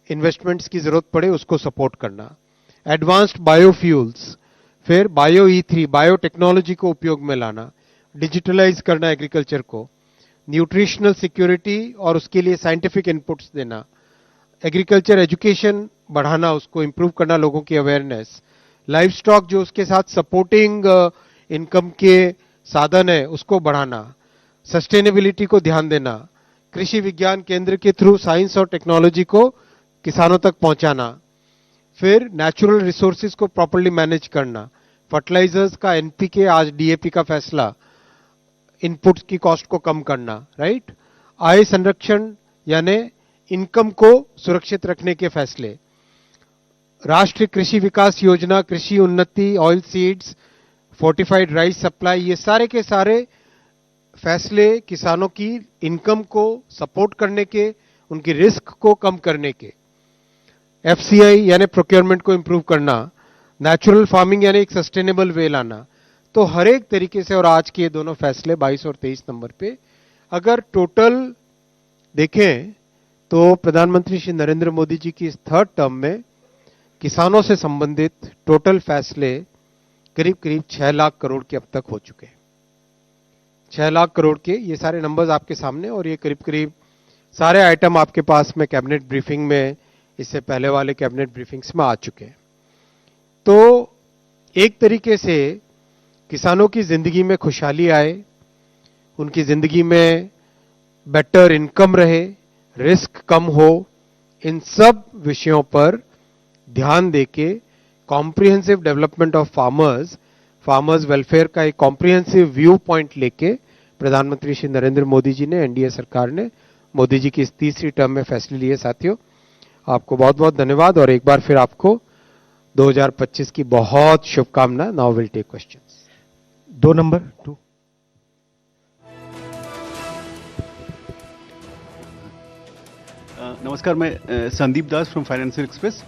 इन्वेस्टमेंट्स की जरूरत पड़े उसको सपोर्ट करना, एडवांस्ड बायोफ्यूल्स, फिर बायो E3 बायोटेक्नोलॉजी को उपयोग में लाना, डिजिटलाइज करना एग्रीकल्चर को, न्यूट्रिशनल सिक्योरिटी और उसके लिए साइंटिफिक इनपुट्स देना, एग्रीकल्चर एजुकेशन बढ़ाना, उसको इंप्रूव करना, लोगों की अवेयरनेस, लाइफ स्टॉक जो उसके साथ सपोर्टिंग इनकम के साधन है उसको बढ़ाना, सस्टेनेबिलिटी को ध्यान देना, कृषि विज्ञान केंद्र के थ्रू साइंस और टेक्नोलॉजी को किसानों तक पहुंचाना, फिर नेचुरल रिसोर्सेज को प्रॉपर्ली मैनेज करना, फर्टिलाइजर्स का एनपीके, आज डीएपी का फैसला, इनपुट्स की कॉस्ट को कम करना, राइट, आय संरक्षण यानी इनकम को सुरक्षित रखने के फैसले, राष्ट्रीय कृषि विकास योजना, कृषि उन्नति, oil seeds, fortified rice supply, ये सारे के सारे फैसले किसानों की इनकम को सपोर्ट करने के, उनकी रिस्क को कम करने के, एफसीआई यानी प्रोक्योरमेंट को इंप्रूव करना, नेचुरल फार्मिंग यानी एक सस्टेनेबल वे लाना, तो हर एक तरीके से। और आज के ये दोनों फैसले 22 और 23 नंबर पे अगर टोटल देखें तो प्रधानमंत्री श्री नरेंद्र मोदी जी की इस थर्ड टर्म में किसानों से संबंधित टोटल फैसले करीब करीब 6 लाख करोड़ के अब तक हो चुके हैं। 6 लाख करोड़ के ये सारे नंबर्स आपके सामने, और ये करीब करीब सारे आइटम आपके पास में कैबिनेट ब्रीफिंग में, इससे पहले वाले कैबिनेट ब्रीफिंग्स में आ चुके हैं। तो एक तरीके से किसानों की जिंदगी में खुशहाली आए, उनकी जिंदगी में बेटर इनकम रहे, रिस्क कम हो, इन सब विषयों पर ध्यान देके comprehensive development of farmers welfare का एक कॉम्प्रिहेंसिव व्यू पॉइंट लेके प्रधानमंत्री श्री नरेंद्र मोदी जी ने, एनडीए सरकार ने, मोदी जी की इस तीसरी टर्म में फैसले लिए। साथियों, आपको बहुत बहुत धन्यवाद और एक बार फिर आपको 2025 की बहुत शुभकामना। Now will take questions. 2 number 2। नमस्कार, मैं Sandeep Das from Financial Express.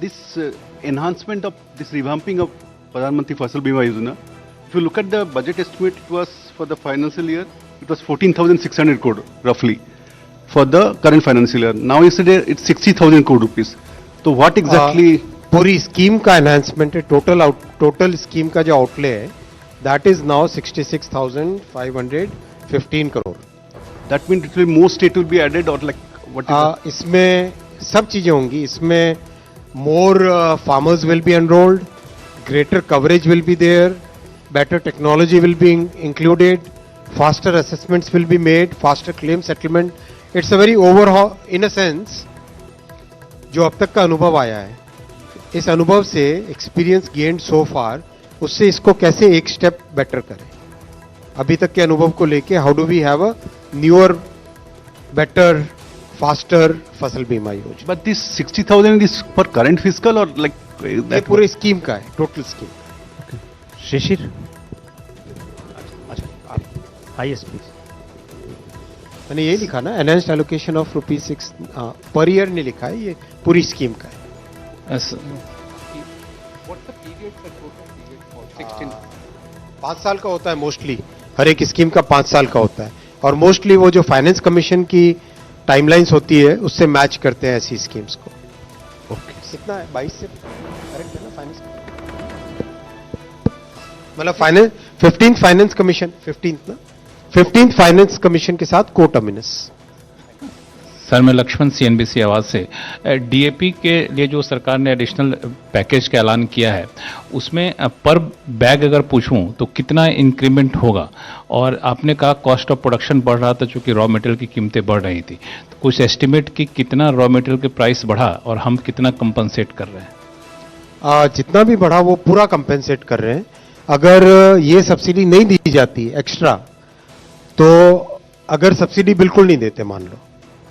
This enhancement of this revamping of Pradhan Mantri Fasal Bima Yojana, if you look at the budget estimate, it was for the financial year, it was 14,600 crore roughly for the current financial year. Now yesterday it's 60,000 crore rupees. So what exactly? पूरी scheme का enhancement है, total scheme का जो outlay है that is now 66,515 crore. That means it will more state will be added or like what is it? इसमें सब चीजें होंगी। इसमें more farmers will be enrolled, greater coverage will be there, better technology will be included, faster assessments will be made, faster claim settlement. It's a very overall in a sense जो अब तक का अनुभव आया है, इस अनुभव से एक्सपीरियंस गेन्ड सो फार, उससे इसको कैसे एक स्टेप बेटर करें, अभी तक के अनुभव को लेके how do we have a newer better faster Fasal Bima योजना। But this 60,000 is for current fiscal or like ये that? पूरे स्कीम का है, total scheme. Shishir. Highest please. मैंने ये लिखा ना, enhanced allocation of ₹6 per year नहीं लिखा है, ये पूरी स्कीम का है। What's the period, sir? Total period for 16? 5 साल का होता है मोस्टली, हर एक स्कीम का 5 साल का होता है, और मोस्टली वो जो फाइनेंस कमीशन की टाइमलाइंस होती है उससे मैच करते हैं ऐसी स्कीम्स को। ओके, कितना है 22 से करेक्ट है ना फाइनेंस, मतलब finance 15th finance commission, 15th finance commission के साथ कोटर्मिनस। सर, मैं लक्ष्मण CNBC आवाज़ से। डीएपी के लिए जो सरकार ने एडिशनल पैकेज का ऐलान किया है, उसमें पर बैग अगर पूछूं तो कितना इंक्रीमेंट होगा? और आपने कहा कॉस्ट ऑफ प्रोडक्शन बढ़ रहा था चूंकि रॉ मटेरियल की कीमतें बढ़ रही थी, तो कुछ एस्टिमेट कि कितना रॉ मटेरियल के प्राइस बढ़ा और हम कितना कंपनसेट कर रहे हैं? जितना भी बढ़ा वो पूरा कंपेंसेट कर रहे हैं। अगर ये सब्सिडी नहीं दी जाती एक्स्ट्रा, तो अगर सब्सिडी बिल्कुल नहीं देते, मान लो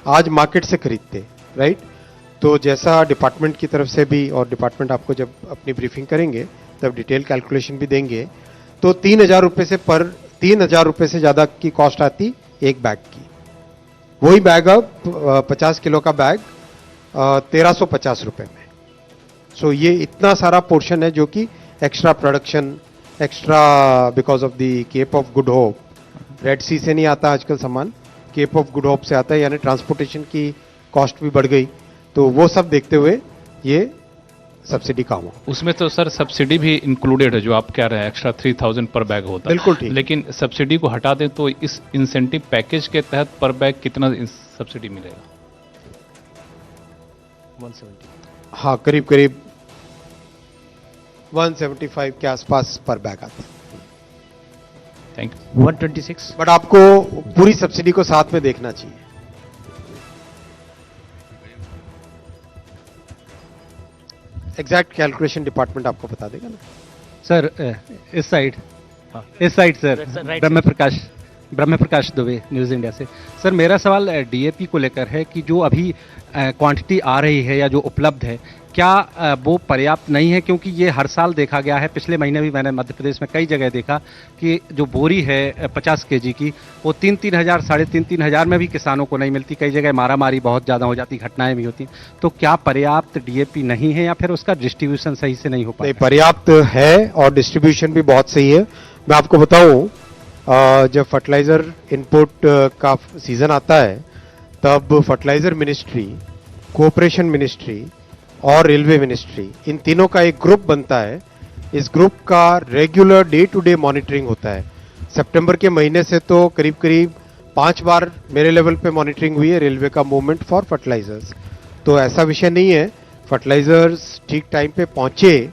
आज मार्केट से खरीदते, राइट, तो जैसा डिपार्टमेंट की तरफ से भी, और डिपार्टमेंट आपको जब अपनी ब्रीफिंग करेंगे तब डिटेल कैलकुलेशन भी देंगे, तो 3,000 रुपये से 3,000 रुपये से ज़्यादा की कॉस्ट आती एक बैग की। वही बैग अब 50 किलो का बैग 1,350 रुपये में। सो ये इतना सारा पोर्शन है जो कि extra production, extra because of the Cape of Good Hope, Red Sea से नहीं आता आजकल सामान, केप ऑफ गुड होप से आता है, यानी ट्रांसपोर्टेशन की कॉस्ट भी बढ़ गई, तो वो सब देखते हुए ये सब्सिडी कम हो। उसमें तो सर सब्सिडी भी इंक्लूडेड है, जो आप कह रहे हैं एक्स्ट्रा 3,000 पर बैग होता है। बिल्कुल ठीक। लेकिन सब्सिडी को हटा दें तो इस इंसेंटिव पैकेज के तहत पर बैग कितना सब्सिडी मिलेगा? 170। हाँ, करीब करीब 175 के आसपास पर बैग आता है। Thank you. 126। बट आपको पूरी सब्सिडी को साथ में देखना चाहिए। एग्जैक्ट कैलकुलेशन डिपार्टमेंट आपको बता देगा ना। सर इस साइड सर, ब्रह्म प्रकाश दुबे, न्यूज़ इंडिया से। सर मेरा सवाल डीएपी को लेकर है कि जो अभी क्वांटिटी आ रही है या जो उपलब्ध है, क्या वो पर्याप्त नहीं है? क्योंकि ये हर साल देखा गया है, पिछले महीने भी मैंने मध्य प्रदेश में कई जगह देखा कि जो बोरी है 50 kg की, वो 3-3 हज़ार, 3.5-3 हज़ार में भी किसानों को नहीं मिलती। कई जगह मारामारी बहुत ज़्यादा हो जाती, घटनाएं भी होती। तो क्या पर्याप्त डीएपी नहीं है या फिर उसका डिस्ट्रीब्यूशन सही से नहीं हो पा रहा? पर्याप्त है और डिस्ट्रीब्यूशन भी बहुत सही है। मैं आपको बताऊं, जब फर्टिलाइजर इनपुट का सीजन आता है, तब फर्टिलाइजर मिनिस्ट्री, कोऑपरेशन मिनिस्ट्री और रेलवे मिनिस्ट्री, इन तीनों का एक ग्रुप बनता है। इस ग्रुप का regular day to day monitoring होता है। सितंबर के महीने से तो करीब करीब 5 बार मेरे लेवल पे मॉनिटरिंग हुई है रेलवे का मूवमेंट फॉर फर्टिलाइजर्स। तो ऐसा विषय नहीं है, फर्टिलाइजर्स ठीक टाइम पे पहुंचे,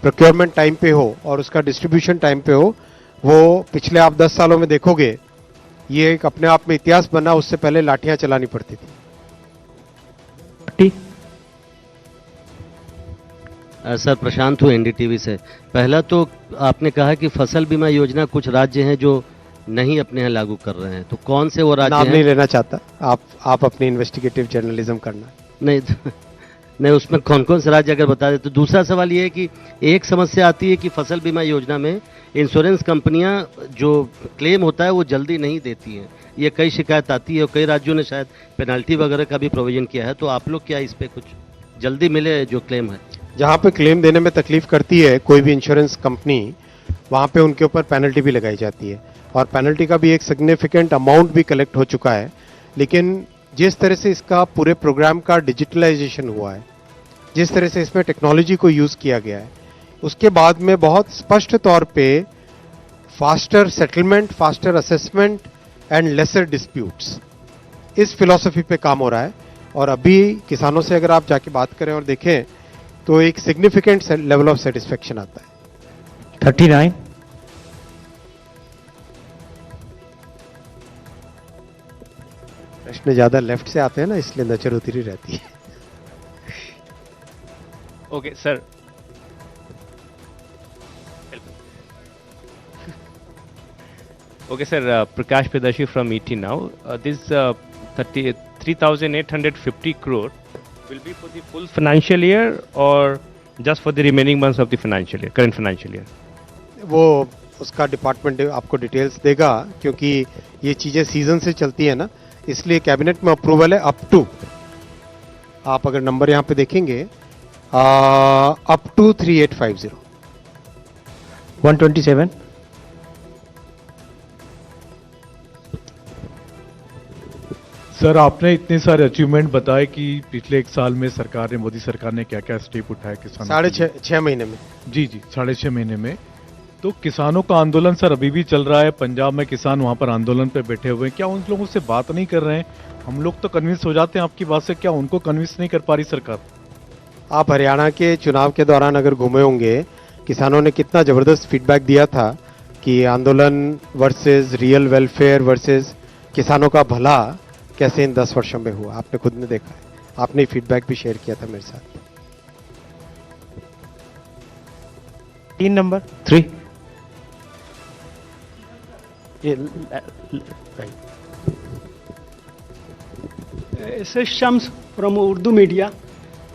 प्रोक्योरमेंट टाइम पे हो और उसका डिस्ट्रीब्यूशन टाइम पे हो। वो पिछले आप 10 सालों में देखोगे, ये एक अपने आप में इतिहास बना। उससे पहले लाठियां चलानी पड़ती थी। सर प्रशांत हूँ NDTV से। पहला तो आपने कहा कि फसल बीमा योजना कुछ राज्य हैं जो नहीं अपने यहाँ लागू कर रहे हैं, तो कौन से वो राज्य नाम हैं? नहीं लेना चाहता, आप अपनी इन्वेस्टिगेटिव जर्नलिज्म करना। नहीं उसमें कौन कौन से राज्य अगर बता दें तो। दूसरा सवाल ये है कि एक समस्या आती है कि फसल बीमा योजना में इंश्योरेंस कंपनियां जो क्लेम होता है वो जल्दी नहीं देती हैं। ये कई शिकायत आती है और कई राज्यों ने शायद पेनल्टी वगैरह का भी प्रोविजन किया है। तो आप लोग क्या इस पे कुछ जल्दी मिले जो क्लेम है? जहां पे क्लेम देने में तकलीफ करती है कोई भी इंश्योरेंस कंपनी, वहां पे उनके ऊपर पेनल्टी भी लगाई जाती है और पेनल्टी का भी एक सिग्निफिकेंट अमाउंट भी कलेक्ट हो चुका है। लेकिन जिस तरह से इसका पूरे प्रोग्राम का डिजिटलाइजेशन हुआ है, जिस तरह से इसमें टेक्नोलॉजी को यूज किया गया है, उसके बाद में बहुत स्पष्ट तौर पे faster settlement, faster assessment and lesser disputes, इस फिलॉसफी पे काम हो रहा है। और अभी किसानों से अगर आप जाके बात करें और देखें तो एक सिग्निफिकेंट लेवल ऑफ सेटिस्फेक्शन आता है। 39। प्रश्न ज्यादा लेफ्ट से आते हैं ना, इसलिए नजर उतरी रहती है। Okay, sir. Okay, sir. Prakash Pedashi from ET now. This 3,850 crore will be for the full financial year or just for the remaining months of the financial year, current financial year? वो उसका department आपको details देगा, क्योंकि ये चीजें season से चलती है ना, इसलिए कैबिनेट में अप्रूवल है अप टू, आप अगर नंबर यहाँ पे देखेंगे, अप टू 3850। 127। सर आपने इतने सारे अचीवमेंट बताए कि पिछले 1 साल में सरकार ने, मोदी सरकार ने क्या क्या स्टेप उठाए किसानों के लिए? 6.5 महीने में। जी 6.5 महीने में। तो किसानों का आंदोलन सर अभी भी चल रहा है, पंजाब में किसान वहां पर आंदोलन पे बैठे हुए हैं, क्या उन लोगों से बात नहीं कर रहे हैं? हम लोग तो कन्विंस हो जाते हैं आपकी बात से, क्या उनको कन्विंस नहीं कर पा रही सरकार? आप हरियाणा के चुनाव के दौरान अगर घूमे होंगे, किसानों ने कितना जबरदस्त फीडबैक दिया था कि आंदोलन वर्सेस रियल वेलफेयर वर्सेस किसानों का भला कैसे इन 10 वर्षों में हुआ, आपने खुद ने देखा है। आपने फीडबैक भी शेयर किया था मेरे साथ। 3 number 3 S Shams from Urdu media.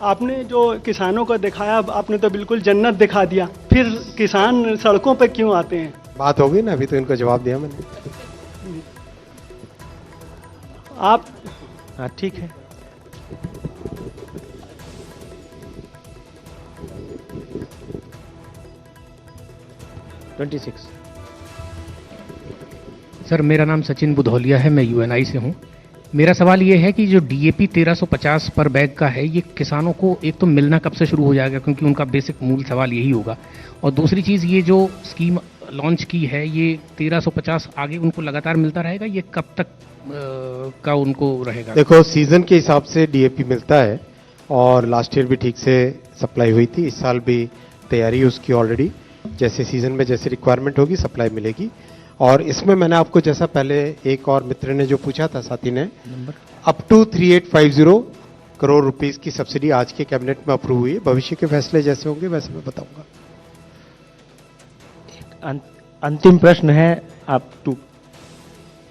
आपने जो किसानों को दिखाया, आपने तो बिल्कुल जन्नत दिखा दिया, फिर किसान सड़कों पर क्यों आते हैं? बात होगी ना, अभी तो इनको जवाब दिया मैंने। आप हाँ ठीक है। सर मेरा नाम सचिन बुधौलिया है, मैं यूएनआई से हूँ। मेरा सवाल ये है कि जो डीएपी 1350 पर बैग का है, ये किसानों को एक तो मिलना कब से शुरू हो जाएगा, क्योंकि उनका बेसिक मूल सवाल यही होगा। और दूसरी चीज़, ये जो स्कीम लॉन्च की है, ये 1350 आगे उनको लगातार मिलता रहेगा, ये कब तक का उनको रहेगा? देखो, सीजन के हिसाब से डीएपी मिलता है और लास्ट ईयर भी ठीक से सप्लाई हुई थी, इस साल भी तैयारी उसकी ऑलरेडी। जैसे सीजन में जैसे रिक्वायरमेंट होगी सप्लाई मिलेगी। और इसमें मैंने आपको, जैसा पहले एक और मित्र ने जो पूछा था, साथी ने, अप टू 3850 करोड़ रुपीस की सब्सिडी आज के कैबिनेट में अप्रूव हुई है। भविष्य के फैसले जैसे होंगे वैसे मैं बताऊंगा। अंतिम प्रश्न है आप टू,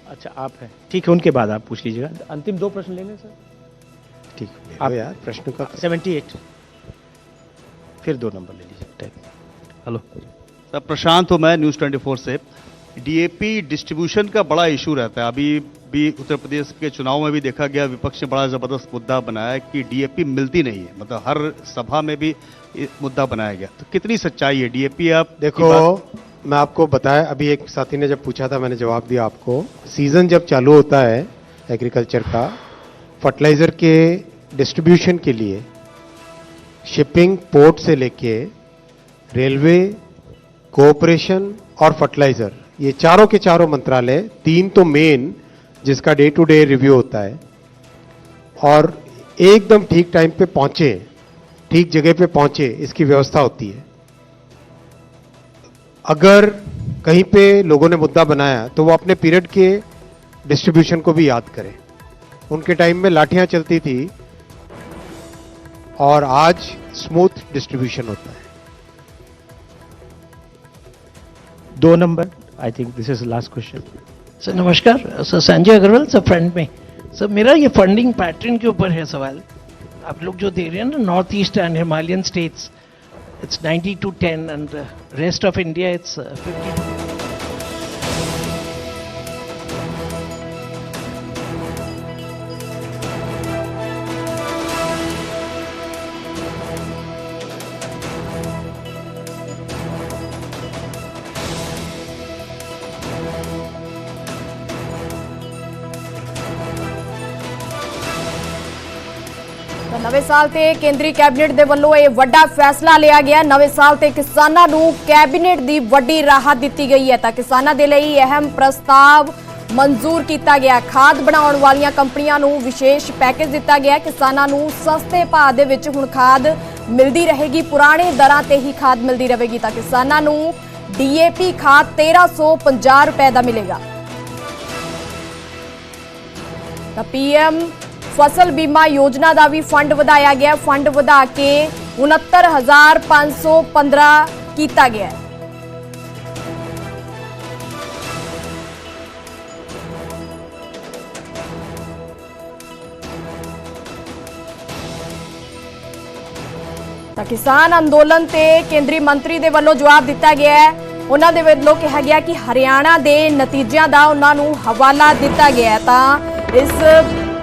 अच्छा आप है, ठीक है, उनके बाद आप पूछ लीजिएगा। अंतिम 2 प्रश्न लेंगे सर। ठीक है आप यार, प्रश्न का 78 फिर 2 नंबर ले लीजिए। हेलो सर, प्रशांत हूँ मैं, न्यूज़ 24 से। डीएपी डिस्ट्रीब्यूशन का बड़ा इशू रहता है। अभी भी उत्तर प्रदेश के चुनाव में भी देखा गया, विपक्ष ने बड़ा जबरदस्त मुद्दा बनाया कि डीएपी मिलती नहीं है, मतलब हर सभा में भी मुद्दा बनाया गया। तो कितनी सच्चाई है डीएपी? आप देखो, मैं आपको बताया, अभी एक साथी ने जब पूछा था मैंने जवाब दिया आपको। सीजन जब चालू होता है एग्रीकल्चर का, फर्टिलाइजर के डिस्ट्रीब्यूशन के लिए शिपिंग, पोर्ट से लेके रेलवे, कोऑपरेशन और फर्टिलाइजर, ये चारों के चारों मंत्रालय, 3 तो मेन जिसका डे टू डे रिव्यू होता है, और एकदम ठीक टाइम पे पहुंचे, ठीक जगह पे पहुंचे, इसकी व्यवस्था होती है। अगर कहीं पे लोगों ने मुद्दा बनाया तो वो अपने पीरियड के डिस्ट्रीब्यूशन को भी याद करें। उनके टाइम में लाठियां चलती थी और आज स्मूथ डिस्ट्रीब्यूशन होता है। 2 number, I think this is last question. Sir नमस्कार, sir Sanjay Agarwal, sir front में। सर मेरा ये फंडिंग पैटर्न के ऊपर है सवाल। आप लोग जो दे रहे हैं ना, north east and Himalayan states, it's 90-10 and rest of India it's 50-50। ਨਵੇਂ ਸਾਲ ਤੇ ਕੇਂਦਰੀ ਕੈਬਨਿਟ ਦੇ ਵੱਲੋਂ ਇਹ ਵੱਡਾ ਫੈਸਲਾ ਲਿਆ ਗਿਆ। ਨਵੇਂ ਸਾਲ ਤੇ ਕਿਸਾਨਾਂ ਨੂੰ ਕੈਬਨਿਟ ਦੀ ਵੱਡੀ ਰਾਹਤ ਦਿੱਤੀ ਗਈ ਹੈ ਤਾਂ ਕਿਸਾਨਾਂ ਦੇ ਲਈ ਅਹਿਮ ਪ੍ਰਸਤਾਵ ਮਨਜ਼ੂਰ ਕੀਤਾ ਗਿਆ। ਖਾਦ ਬਣਾਉਣ ਵਾਲੀਆਂ ਕੰਪਨੀਆਂ ਨੂੰ ਵਿਸ਼ੇਸ਼ ਪੈਕੇਜ ਦਿੱਤਾ ਗਿਆ। ਕਿਸਾਨਾਂ ਨੂੰ ਸਸਤੇ ਭਾਅ ਦੇ ਵਿੱਚ ਹੁਣ ਖਾਦ ਮਿਲਦੀ ਰਹੇਗੀ, ਪੁਰਾਣੇ ਦਰਾਂ ਤੇ ਹੀ ਖਾਦ ਮਿਲਦੀ ਰਹੇਗੀ ਤਾਂ ਕਿਸਾਨਾਂ ਨੂੰ ਡੀਏਪੀ ਖਾਦ 1350 ਰੁਪਏ ਦਾ ਮਿਲੇਗਾ। ਤਾਂ ਪੀਐਮ फसल बीमा योजना का भी फंड वधाया गया। फंड वधा के 69,515 किया गया। ਤਾਂ किसान अंदोलन ते केंद्रीय मंत्री दे वल्लों जवाब दिता गया है। उन्हां दे वल्लों कहा गया कि हरियाणा दे नतीजियां दा उन्हां नूं हवाला दिता गया। तां इस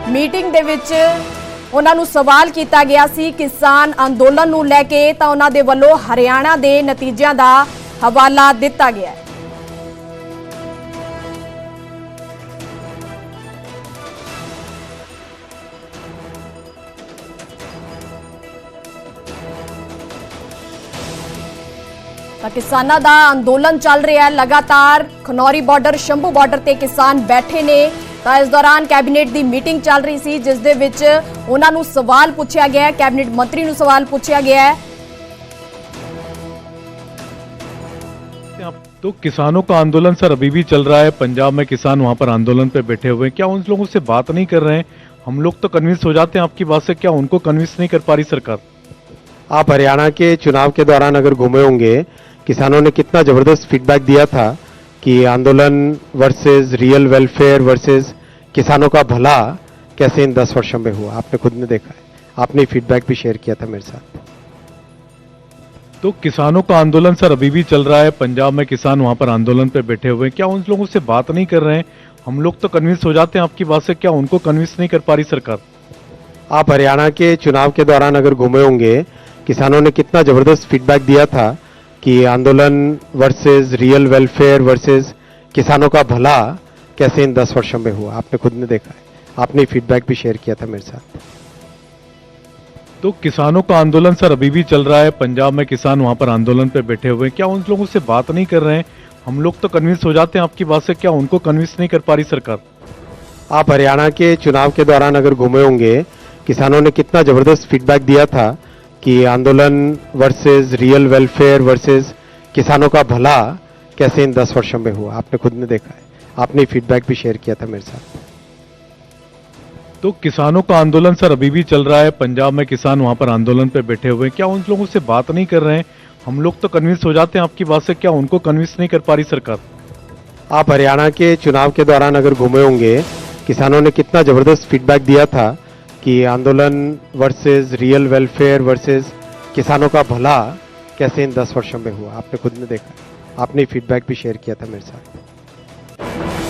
मीटिंग दे विच उन्हां नूं सवाल किया गया सी किसान अंदोलन नूं लैके, तां उन्हां दे वल्लों हरियाणा दे नतीजियां दा हवाला दिता गया। ਤਾਂ ਕਿਸਾਨਾਂ ਦਾ ਅੰਦੋਲਨ ਚੱਲ ਰਿਹਾ ਹੈ ਲਗਾਤਾਰ ਖਨੌਰੀ ਬਾਰਡਰ ਸ਼ੰਭੂ ਬਾਰਡਰ ਤੇ ਕਿਸਾਨ ਬੈਠੇ ਨੇ ਤਾਂ ਇਸ ਦੌਰਾਨ ਕੈਬਨਿਟ ਦੀ ਮੀਟਿੰਗ ਚੱਲ ਰਹੀ ਸੀ ਜਿਸ ਦੇ ਵਿੱਚ ਉਹਨਾਂ ਨੂੰ ਸਵਾਲ ਪੁੱਛਿਆ ਗਿਆ ਹੈ ਕੈਬਨਿਟ ਮੰਤਰੀ ਨੂੰ ਸਵਾਲ ਪੁੱਛਿਆ ਗਿਆ है। तो किसानों का आंदोलन सर अभी भी चल रहा है, पंजाब में किसान वहां पर आंदोलन पे बैठे हुए हैं, क्या उन लोगों से बात नहीं कर रहे हैं? हम लोग तो कन्विंस हो जाते हैं आपकी बात से, क्या उनको कन्विंस नहीं कर पा रही सरकार? आप हरियाणा के चुनाव के दौरान अगर घूमे होंगे, किसानों ने कितना जबरदस्त फीडबैक दिया था कि आंदोलन वर्सेस रियल वेलफेयर वर्सेस किसानों का भला कैसे इन 10 वर्षों में हुआ, आपने खुद ने देखा है, आपने फीडबैक भी शेयर किया था मेरे साथ। तो किसानों का आंदोलन सर अभी भी चल रहा है, पंजाब में किसान वहां पर आंदोलन पे बैठे हुए हैं, क्या उन लोगों से बात नहीं कर रहे हैं? हम लोग तो कन्विंस हो जाते हैं आपकी बात से, क्या उनको कन्विंस नहीं कर पा रही सरकार? आप हरियाणा के चुनाव के दौरान अगर घूमे होंगे, किसानों ने कितना जबरदस्त फीडबैक दिया था कि आंदोलन वर्सेस रियल वेलफेयर वर्सेस किसानों का भला कैसे इन 10 वर्षों में हुआ, आपने खुद ने देखा है, आपने फीडबैक भी शेयर किया था मेरे साथ। तो किसानों का आंदोलन सर अभी भी चल रहा है, पंजाब में किसान वहां पर आंदोलन पे बैठे हुए हैं, क्या उन लोगों से बात नहीं कर रहे हैं? हम लोग तो कन्विंस हो जाते हैं आपकी बात से, क्या उनको कन्विंस नहीं कर पा रही सरकार? आप हरियाणा के चुनाव के दौरान अगर घूमे होंगे, किसानों ने कितना जबरदस्त फीडबैक दिया था कि आंदोलन वर्सेस रियल वेलफेयर वर्सेस किसानों का भला कैसे इन 10 वर्षों में हुआ, आपने खुद ने देखा है, आपने फीडबैक भी शेयर किया था मेरे साथ। तो किसानों का आंदोलन सर अभी भी चल रहा है, पंजाब में किसान वहां पर आंदोलन पे बैठे हुए हैं, क्या उन लोगों से बात नहीं कर रहे हैं? हम लोग तो कन्विंस हो जाते हैं आपकी बात से, क्या उनको कन्विंस नहीं कर पा रही सरकार? आप हरियाणा के चुनाव के दौरान अगर घूमे होंगे, किसानों ने कितना जबरदस्त फीडबैक दिया था कि आंदोलन वर्सेस रियल वेलफेयर वर्सेस किसानों का भला कैसे इन 10 वर्षों में हुआ, आपने खुद ने देखा है, आपने फीडबैक भी शेयर किया था मेरे साथ।